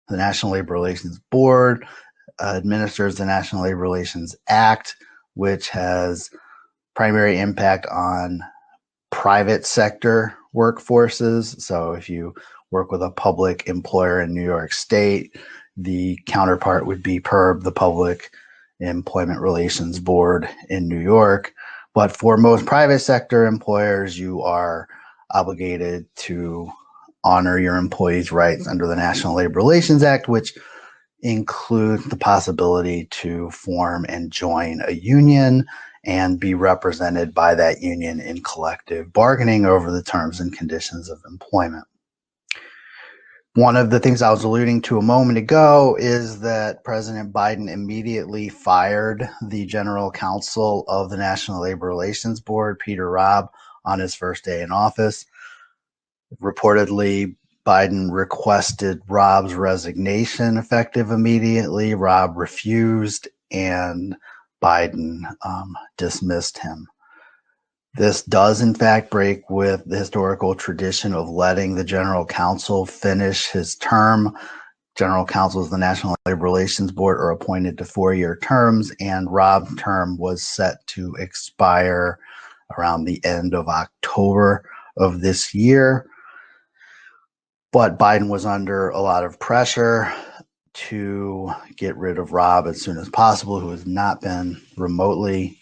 The National Labor Relations Board administers the National Labor Relations Act, which has primary impact on private sector workforces. So if you work with a public employer in New York State, the counterpart would be PERB, the Public Employment Relations Board in New York. But for most private sector employers, you are obligated to honor your employees' rights under the National Labor Relations Act, which includes the possibility to form and join a union and be represented by that union in collective bargaining over the terms and conditions of employment. One of the things I was alluding to a moment ago is that President Biden immediately fired the general counsel of the National Labor Relations Board, Peter Robb, on his first day in office. Reportedly, Biden requested Robb's resignation effective immediately. Robb refused, and Biden dismissed him. This does, in fact, break with the historical tradition of letting the general counsel finish his term. General counsels of the National Labor Relations Board are appointed to 4-year terms, and Robb's term was set to expire around the end of October of this year. But Biden was under a lot of pressure to get rid of Robb as soon as possible, who has not been remotely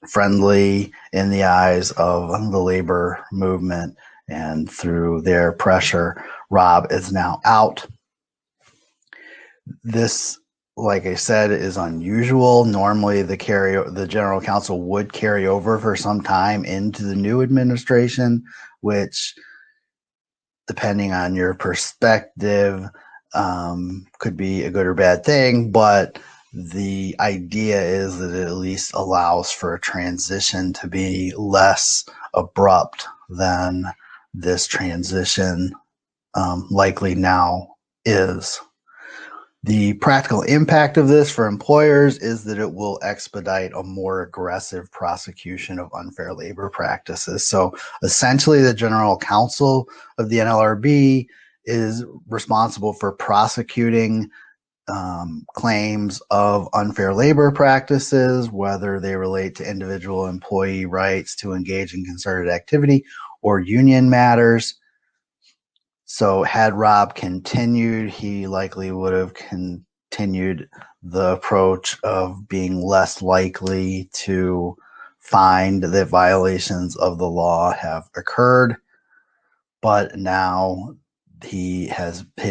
friendly in the eyes of the labor movement, and through their pressure, Robb is now out. This, like I said, is unusual. Normally, the general counsel would carry over for some time into the new administration, which, depending on your perspective, could be a good or bad thing, but the idea is that it at least allows for a transition to be less abrupt than this transition likely now is. The practical impact of this for employers is that it will expedite a more aggressive prosecution of unfair labor practices. So essentially, the general counsel of the NLRB is responsible for prosecuting claims of unfair labor practices, whether they relate to individual employee rights to engage in concerted activity or union matters. So had Robb continued, he likely would have continued the approach of being less likely to find that violations of the law have occurred. But now he's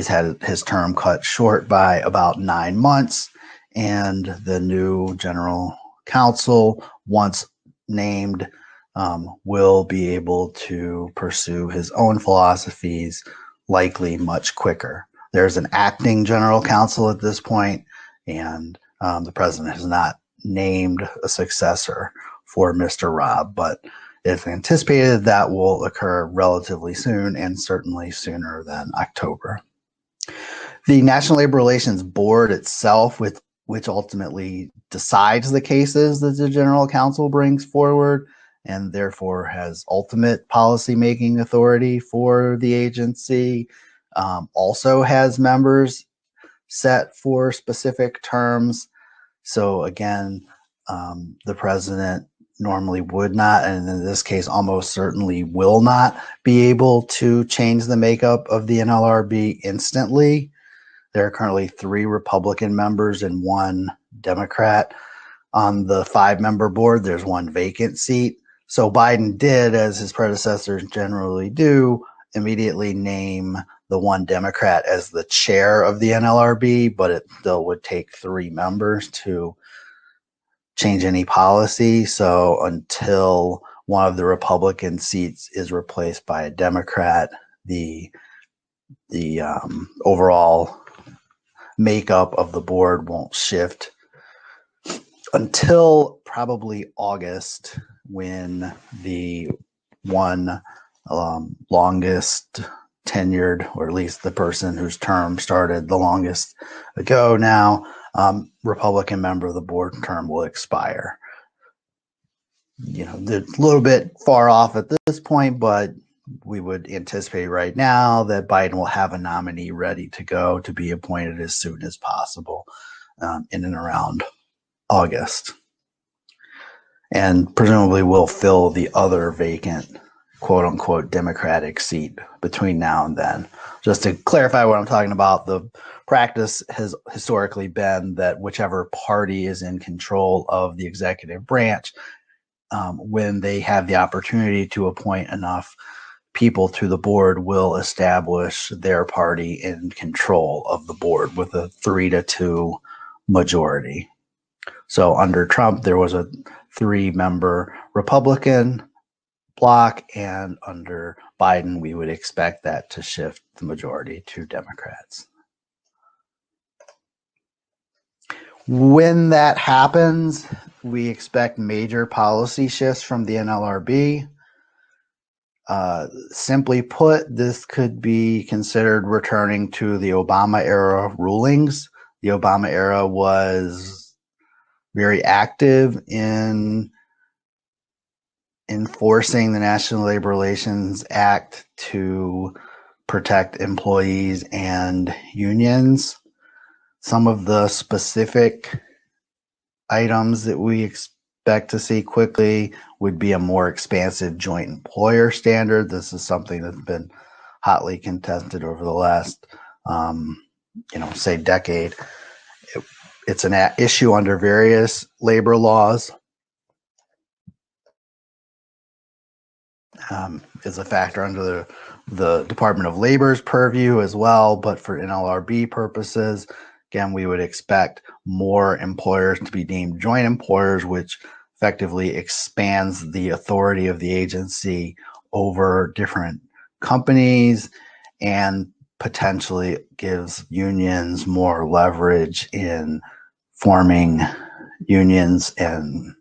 had his term cut short by about 9 months, and the new general counsel, once named, will be able to pursue his own philosophies likely much quicker. There's an acting general counsel at this point, and the president has not named a successor for Mr. Robb, but it's anticipated that will occur relatively soon, and certainly sooner than October. The National Labor Relations Board itself, which ultimately decides the cases that the general counsel brings forward, and therefore has ultimate policy-making authority for the agency, also has members set for specific terms. So again, the president normally would not, and in this case almost certainly will not, be able to change the makeup of the NLRB instantly. There are currently 3 Republican members and 1 Democrat. On the 5-member board, there's 1 vacant seat. So Biden did, as his predecessors generally do, immediately name the 1 Democrat as the chair of the NLRB, but it still would take 3 members to change any policy. So until one of the Republican seats is replaced by a Democrat, the overall makeup of the board won't shift until probably August, when the one longest tenured, or at least the person whose term started the longest ago now, Republican member of the board term will expire. You know, they're a little bit far off at this point, but we would anticipate right now that Biden will have a nominee ready to go to be appointed as soon as possible, in and around August. And presumably will fill the other vacant, quote unquote, Democratic seat between now and then. Just to clarify what I'm talking about, the practice has historically been that whichever party is in control of the executive branch, when they have the opportunity to appoint enough people to the board, will establish their party in control of the board with a 3-2 majority. So under Trump, there was a 3-member Republican bloc, and under Biden, we would expect that to shift the majority to Democrats. When that happens, we expect major policy shifts from the NLRB. Simply put, this could be considered returning to the Obama era rulings. The Obama era was very active in enforcing the National Labor Relations Act to protect employees and unions. Some of the specific items that we expect to see quickly would be a more expansive joint employer standard. This is something that's been hotly contested over the last, say, decade. It's an issue under various labor laws. Is a factor under the Department of Labor's purview as well, but for NLRB purposes, again, we would expect more employers to be deemed joint employers, which effectively expands the authority of the agency over different companies and potentially gives unions more leverage in forming unions and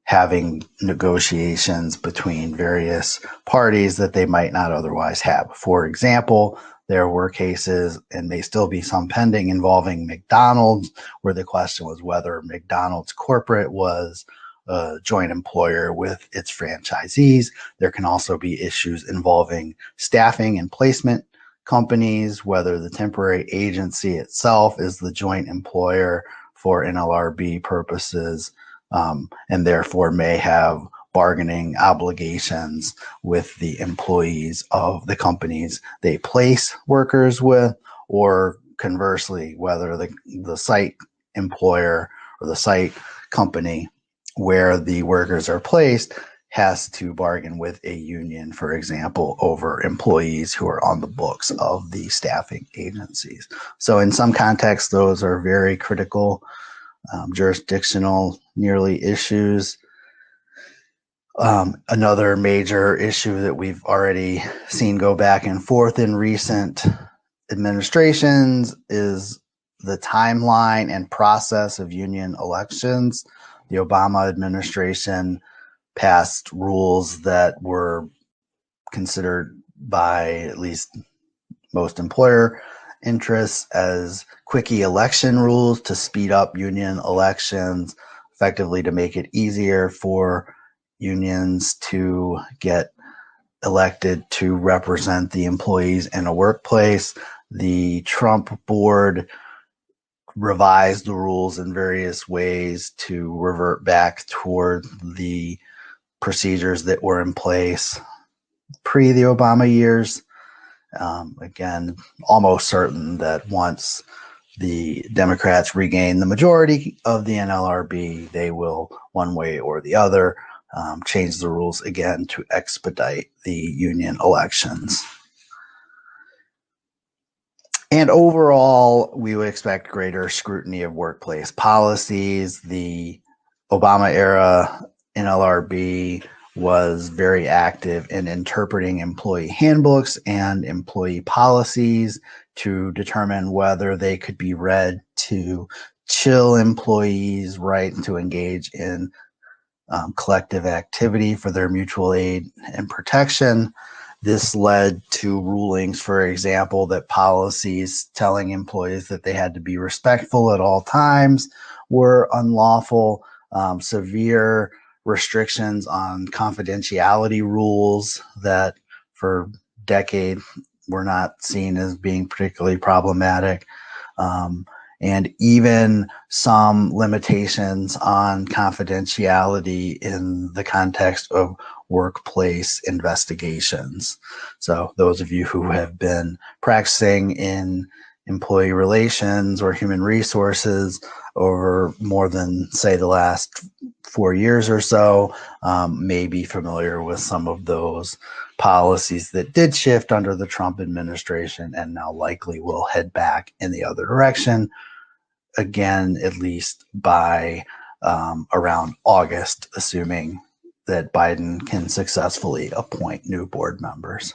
having negotiations between various parties that they might not otherwise have. For example, there were cases, and may still be some pending, involving McDonald's, where the question was whether McDonald's corporate was a joint employer with its franchisees. There can also be issues involving staffing and placement companies, whether the temporary agency itself is the joint employer for NLRB purposes, and therefore may have bargaining obligations with the employees of the companies they place workers with, or conversely, whether the site employer or the site company where the workers are placed has to bargain with a union, for example, over employees who are on the books of the staffing agencies. So in some contexts, those are very critical jurisdictional nearly issues. Another major issue that we've already seen go back and forth in recent administrations is the timeline and process of union elections. The Obama administration passed rules that were considered by at least most employer interests as quickie election rules to speed up union elections, effectively to make it easier for unions to get elected to represent the employees in a workplace. The Trump board revised the rules in various ways to revert back toward the procedures that were in place pre the Obama years. Again, almost certain that once the Democrats regain the majority of the NLRB, they will, one way or the other, change the rules again to expedite the union elections. And overall, we would expect greater scrutiny of workplace policies. The Obama era NLRB was very active in interpreting employee handbooks and employee policies to determine whether they could be read to chill employees' right to engage in collective activity for their mutual aid and protection. This led to rulings, for example, that policies telling employees that they had to be respectful at all times were unlawful. Severe restrictions on confidentiality rules that for decades were not seen as being particularly problematic. And even some limitations on confidentiality in the context of workplace investigations. So those of you who have been practicing in employee relations or human resources over more than, say, the last 4 years or so, may be familiar with some of those policies that did shift under the Trump administration and now likely will head back in the other direction, again, at least by around August, assuming that Biden can successfully appoint new board members.